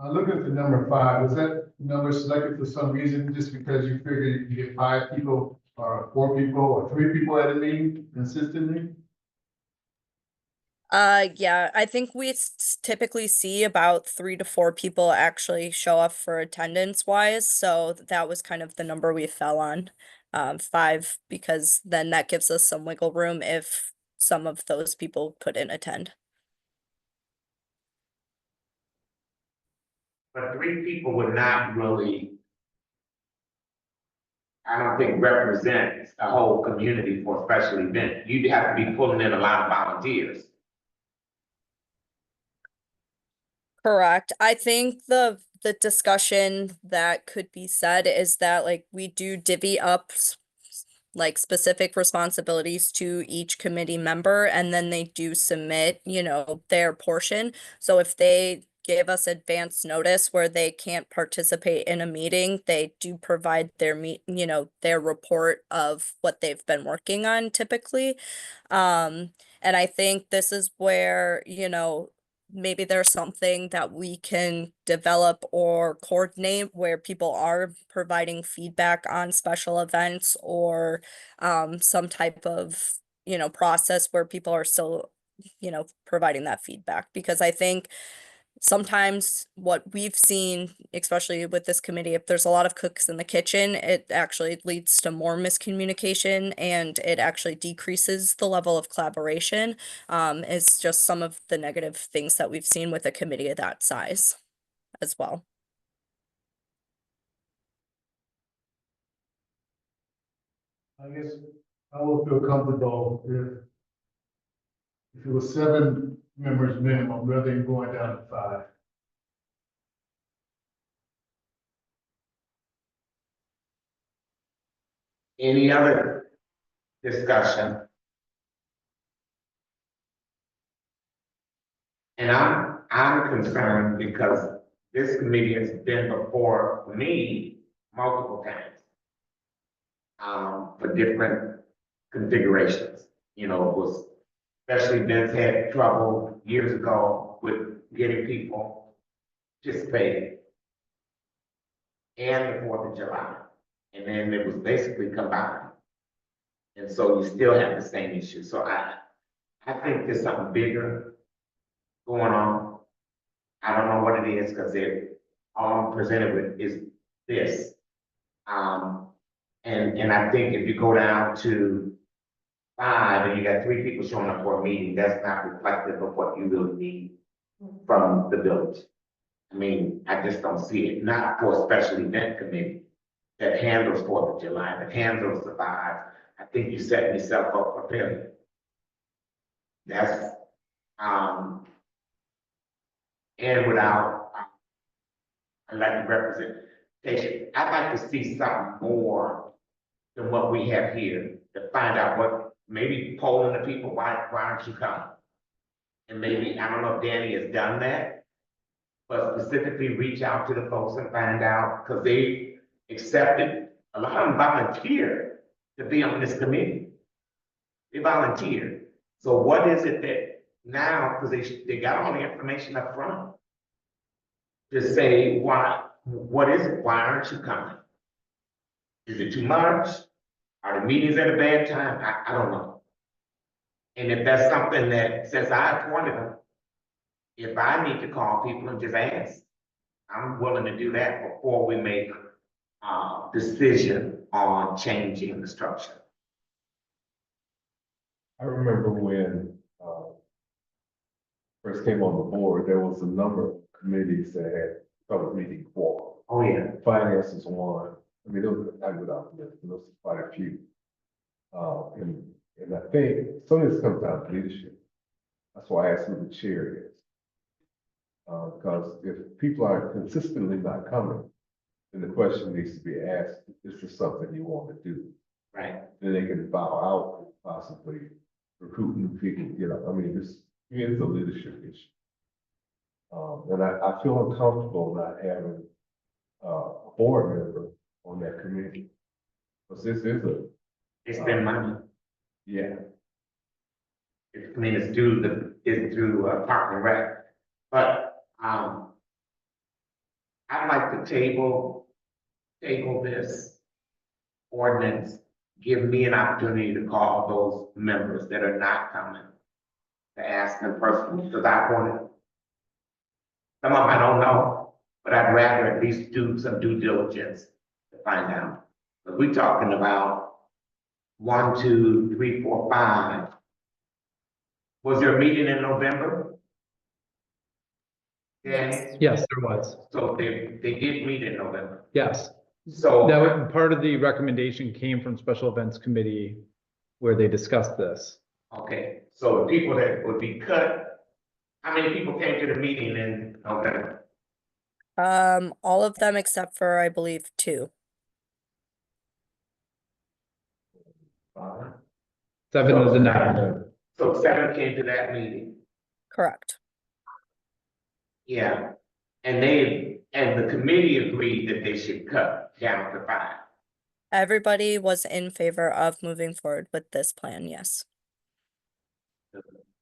Looking at the number 5, was that number selected for some reason, just because you figure you can get 5 people, or 4 people, or 3 people at a meeting consistently?
Yeah, I think we typically see about 3 to 4 people actually show up for attendance wise, so that was kind of the number we fell on. 5, because then that gives us some wiggle room if some of those people couldn't attend.
But 3 people would not really, I don't think, represent a whole community for a special event. You'd have to be pulling in a lot of volunteers.
Correct. I think the discussion that could be said is that like we do divvy up like specific responsibilities to each committee member, and then they do submit, their portion. So if they give us advance notice where they can't participate in a meeting, they do provide their their report of what they've been working on typically. And I think this is where, maybe there's something that we can develop or coordinate where people are providing feedback on special events, or some type of, process where people are still, providing that feedback. Because I think sometimes what we've seen, especially with this committee, if there's a lot of cooks in the kitchen, it actually leads to more miscommunication, and it actually decreases the level of collaboration. It's just some of the negative things that we've seen with a committee of that size as well.
I guess I would feel comfortable if it was 7 members minimum, rather than going down to 5.
Any other discussion? And I'm concerned because this committee has been before me multiple times. For different configurations, it was, especially Vince had trouble years ago with getting people participated. And the 4th of July, and then it was basically combined. And so you still have the same issue, so I think there's something bigger going on. I don't know what it is, because all I'm presented with is this. And I think if you go down to 5 and you got 3 people showing up for a meeting, that's not reflective of what you really need from the village. I mean, I just don't see it, not for a special event committee that handles 4th of July, that handles the 5. I think you set yourself up for failure. That's, and without elected representation, I'd like to see something more than what we have here, to find out what, maybe polling the people, why aren't you coming? And maybe, I don't know if Danny has done that, but specifically reach out to the folks and find out, because they accepted, a lot of them volunteered to be on this committee. They volunteered. So what is it that now, because they got all the information up front, to say, why, what is it? Why aren't you coming? Is it too much? Are the meetings at a bad time? I don't know. And if that's something that, since I appointed them, if I need to call people and just ask, I'm willing to do that before we make a decision on changing the structure.
I remember when, first came on the board, there was a number of committees that had public meeting quorum.
Oh, yeah.
Finance is one. I mean, those, I would have, those are quite a few. And I think some of this comes down to leadership. That's why I asked who the chair is. Because if people are consistently not coming, then the question needs to be asked, is this something you want to do?
Right.
Then they can bow out, possibly recruit new people, I mean, this is a leadership issue. And I feel uncomfortable not having a board member on that committee. Because this is
It's been money.
yeah,
I mean, it's through Park and Rec. But, I'd like to table this ordinance, give me an opportunity to call those members that are not coming, to ask them personally, because I want it. Some of them I don't know, but I'd rather at least do some due diligence to find out. But we're talking about 1, 2, 3, 4, 5. Was there a meeting in November?
Yes.
Yes, there was.
So they did meet in November.
Yes.
So.
That was, part of the recommendation came from Special Events Committee where they discussed this.
Okay, so the people that would be cut, how many people came to the meeting in November?
All of them except for, I believe, 2.
5.
7 of the 9.
So 7 came to that meeting,
Correct.
yeah. And the committee agreed that they should cut down to 5.
Everybody was in favor of moving forward with this plan, yes.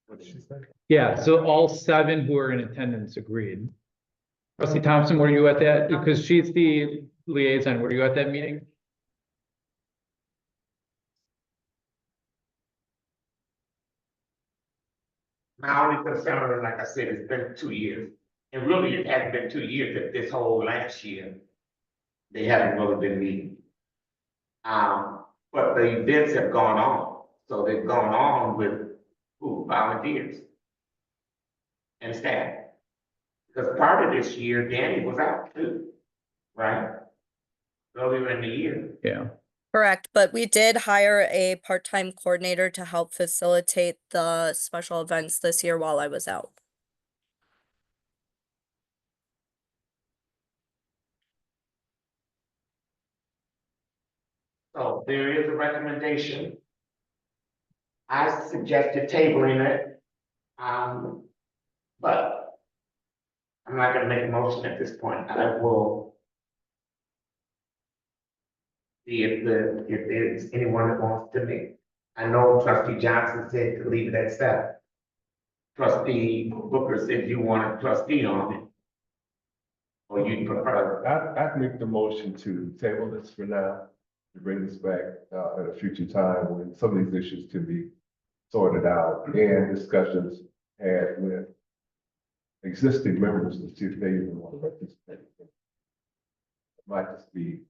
What did she say?
Yeah, so all 7 who were in attendance agreed. Trustee Thompson, were you at that? Because she's the liaison. Were you at that meeting?
My only concern, like I said, it's been 2 years. And really, it hasn't been 2 years, that this whole last year, they haven't really been meeting. But the events have gone on, so they've gone on with volunteers and staff. Because part of this year, Danny was out too, right? Earlier in the year.
Yeah.
Correct, but we did hire a part-time coordinator to help facilitate the special events this year while I was out.
So there is a recommendation. I suggested tabling it. But I'm not gonna make a motion at this point. I will see if there's anyone that wants to make. I know trustee Johnson said to leave it at 7. Trustee Booker said you want a trustee on it. Or you prefer.
I'd make the motion to table this for now, to bring this back at a future time when some of these issues can be sorted out and discussions had with existing members to see if they even want to participate. It might just be,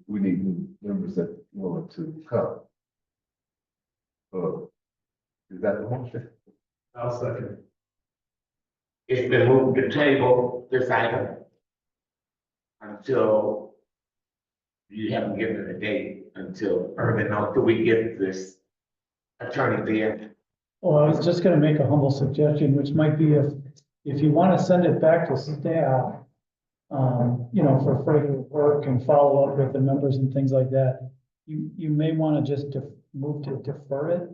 we need new members that want to come. So, is that the motion?
I'll second.
It's been moved to table this item until you haven't given it a date until further notice, till we get this attorney there.
Well, I was just gonna make a humble suggestion, which might be if you wanna send it back to staff, for further work and follow up with the members and things like that, you may wanna just move to defer it,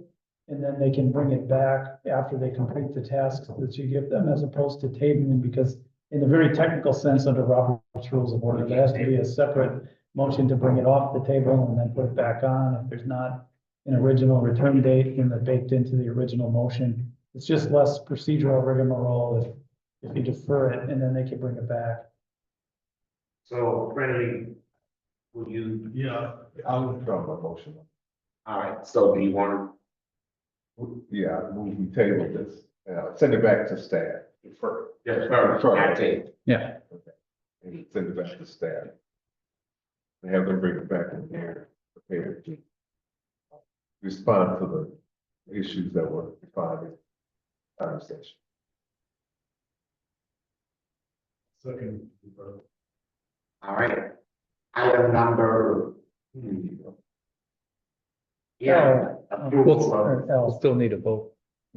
and then they can bring it back after they complete the tasks that you give them, as opposed to tabling, because in the very technical sense, under Robert's Rules of Order, there has to be a separate motion to bring it off the table and then put it back on if there's not an original return date and that baked into the original motion. It's just less procedural rigmarole if you defer it and then they can bring it back.
So friendly, will you,
Yeah,
I'll withdraw my motion.
all right, so do you want
Yeah, we table this, send it back to staff.
to defer, not table?
Yeah.
And send it back to staff. And have them bring it back in here, prepared to respond to the issues that were defined in conversation.
Second.
All right. Item number. Yeah. Approval of
Or L.
Still need a vote.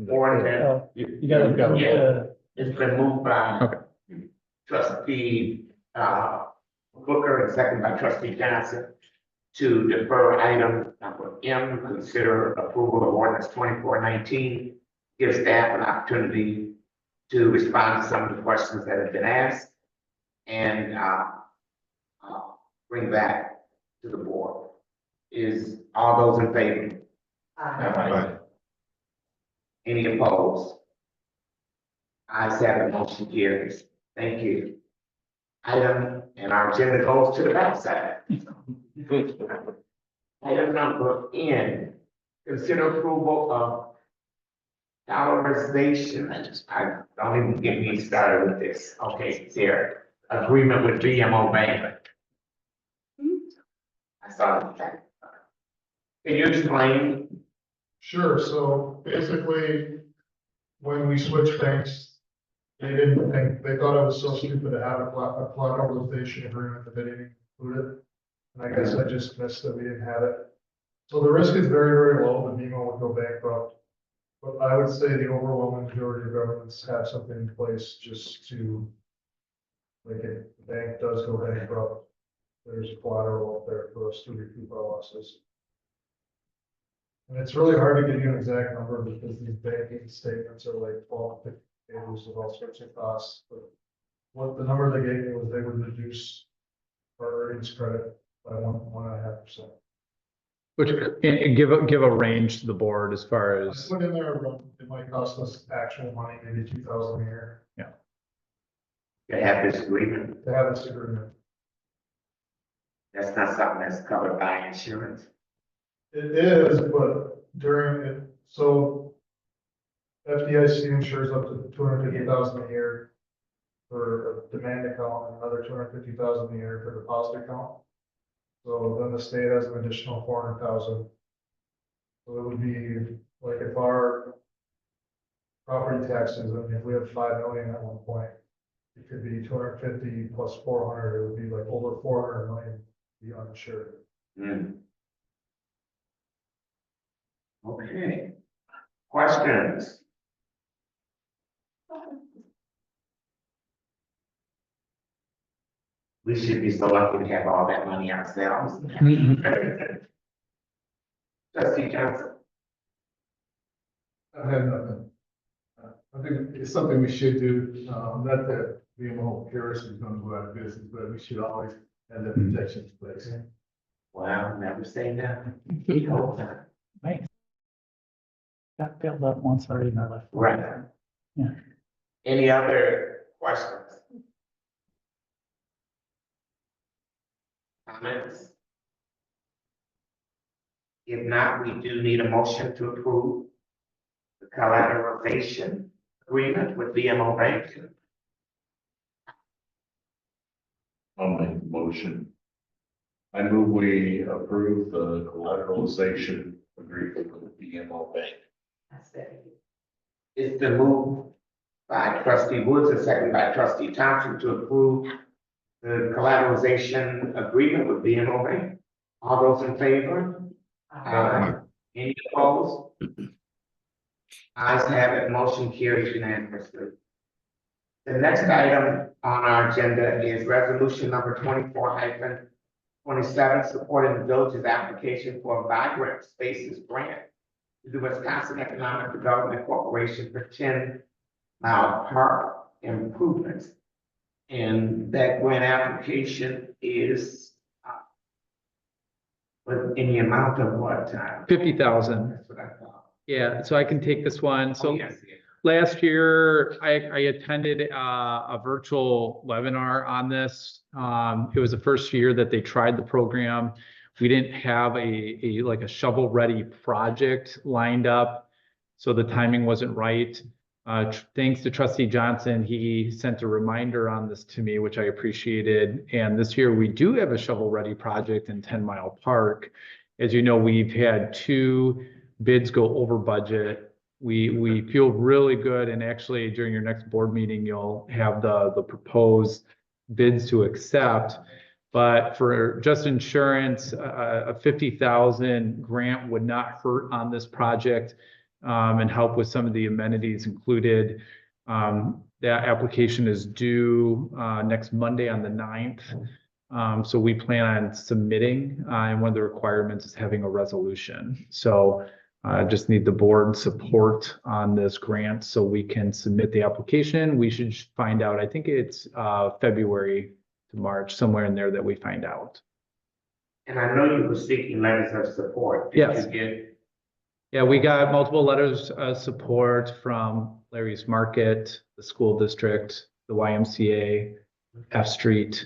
ordinance.
L. You gotta vote,
It's been moved by
Okay.
trustee, Booker and second by trustee Johnson to defer item number M, consider approval of ordinance 2419. Give staff an opportunity to respond to some of the questions that have been asked and, bring back to the board. Is all those in favor?
Aye.
Any opposed? Ayes have it, motion carries. Thank you. Item, and our agenda goes to the backside. Item number N, consider approval of dollarization. I don't even get me started with this. Okay, here, agreement with BMO Bank. I saw that. Can you explain?
Sure, so basically, when we switched banks, they didn't think, they thought it was so stupid to have a collateralization agreement that they didn't include it. And I guess I just missed that we didn't have it. So the risk is very, very low, the BMO would go bankrupt. But I would say the overwhelming majority of governments have something in place just to, like, if the bank does go bankrupt, there's collateral up there for us to recoup our losses. And it's really hard to give you an exact number because these banking statements are like 12, 50 pages of all sorts of costs. But what the number they gave me was they would reduce our earnings credit by 1.5%.
Which, and give a range to the board as far
I
as,
put in there, it might cost us actual money, maybe 2,000 a year
To have this agreement,
to have this agreement.
that's not something that's covered by insurance.
It is, but during it, so FDIC insures up to 250,000 a year for a demand account and another 250,000 a year for deposit account. So then the state has an additional 400,000. So it would be like if our property taxes, I mean, if we have 5 million at one point, it could be 250 plus 400, it would be like over 400 million be uninsured.
Okay. Questions? We should be so lucky to have all that money ourselves. Trustee Johnson.
I have nothing. I think it's something we should do, not that BMO Harris is gonna go out of business, but we should always have that protection in place.
Well, never say never.
Nice. Got filled up once already in my life.
Right.
Yeah.
Any other questions? Comments? If not, we do need a motion to approve the collateralization agreement with BMO Bank.
I'll make the motion. I move we approve the collateralization agreement with BMO Bank.
I second it.
It's been moved by trustee Woods and second by trustee Thompson to approve the collateralization agreement with BMO Bank. All those in favor? Any opposed? Ayes have it, motion carries unanimously. The next item on our agenda is resolution number 24-27, supporting the village's application for a Vibrant Spaces grant to the Wisconsin Economic Development Corporation for 10 Mile Park improvements. And that grant application is in the amount of what time?
50,000.
That's what I thought.
Yeah, so I can take this one.
Oh,
So
yes, yes.
last year, I attended a virtual webinar on this. It was the first year that they tried the program. We didn't have a shovel-ready project lined up, so the timing wasn't right. Thanks to trustee Johnson, he sent a reminder on this to me, which I appreciated. And this year we do have a shovel-ready project in 10 Mile Park. As you know, we've had 2 bids go over budget. We feel really good, and actually during your next board meeting, you'll have the proposed bids to accept. But for just insurance, a 50,000 grant would not hurt on this project, and help with some of the amenities included. That application is due next Monday on the 9th. So we plan on submitting, and one of the requirements is having a resolution. So just need the board support on this grant so we can submit the application. We should find out, I think it's February to March, somewhere in there that we find out.
And I know you were seeking letters of support.
Yes.
Did you get?
Yeah, we got multiple letters of support from Larry's Market, the school district, the YMCA, F Street.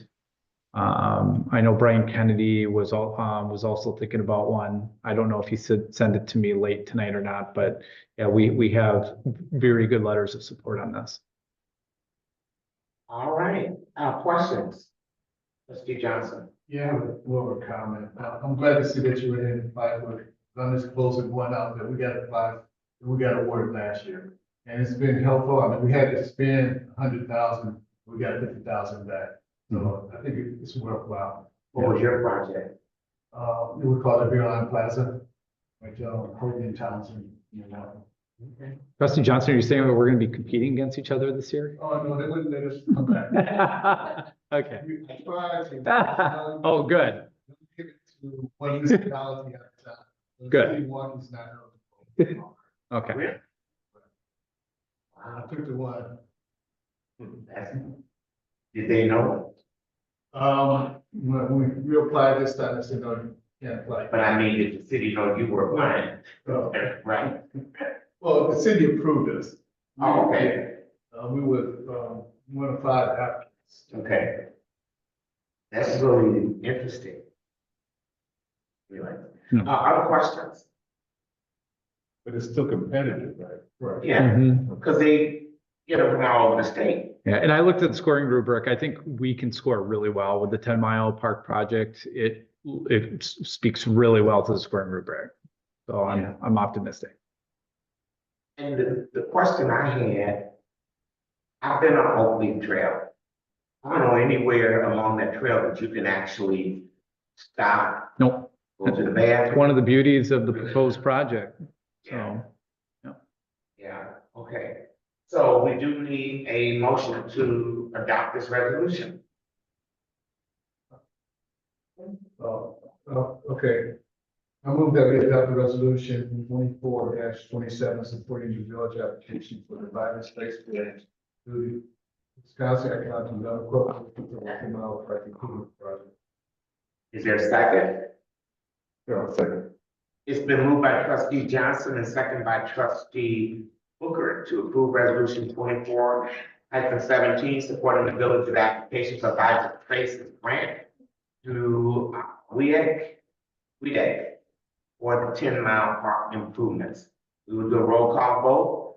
I know Brian Kennedy was also thinking about one. I don't know if he said send it to me late tonight or not, but yeah, we have very good letters of support on this.
All right, questions? Trustee Johnson.
Yeah, I have more of a comment. I'm glad to see that you were in five with undisclosed one out that we got awarded last year. And it's been helpful. I mean, we had to spend 100,000, we got 50,000 back. So I think it's worthwhile.
What was your project?
It was called the Beerline Plaza, like, Hogan Townsend, you know.
Okay.
Trustee Johnson, are you saying that we're going to be competing against each other this year?
Oh, no, they wouldn't let us come back.
Okay.
I tried to-
Oh, good.
Give it to one municipality at a time. So
Good.
city one is not eligible.
Okay.
Really?
I took the one.
That's- Did they know?
When we applied this time, I said, no, you can't apply.
But I mean, did the city know you were applying?
Uh,
Right?
Well, the city approved us.
Oh, okay,
We were, one of 5 applicants.
okay. That's really interesting. Really. Other questions?
But it's still competitive, right?
Right.
Yeah,
Mhm.
because they get them all over the state.
Yeah, and I looked at the scoring rubric. I think we can score really well with the 10-mile park project. It speaks really well to the scoring rubric. So
Yeah.
I'm optimistic.
And the question I had, I've been on Oak Leaf Trail. I don't know anywhere along that trail that you can actually stop,
Nope.
go to the
It's
bathroom.
one of the beauties of the proposed project.
Yeah.
So,
Yeah, okay. So we do need a motion to adopt this resolution.
Okay. I move that we adopt the resolution 24-27 supporting the village application for the Biden Space Grant to the Wisconsin Economic Development Corporation for the Mile Park Improvement Project.
Is there a second?
Yeah, second.
It's been moved by trustee Johnson and second by trustee Booker to approve resolution 24-17, supporting the village's application for Biden Space Grant to WEDC for the 10-mile park improvements. We will do a roll call vote.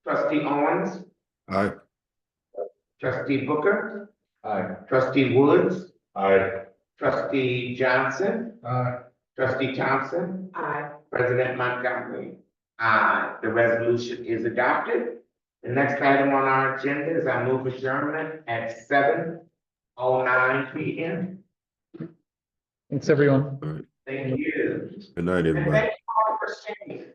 Trustee Owens,
Aye.
trustee Booker,
Aye.
trustee Woods,
Aye.
trustee Johnson,
Aye.
trustee Thompson. Aye. President Montgomery. Aye. The resolution is adopted. The next item on our agenda is I move adjournment at 7:09 p.m.
thanks, everyone.
Thank you.
Good night,
And
everybody.
thank you all for staying.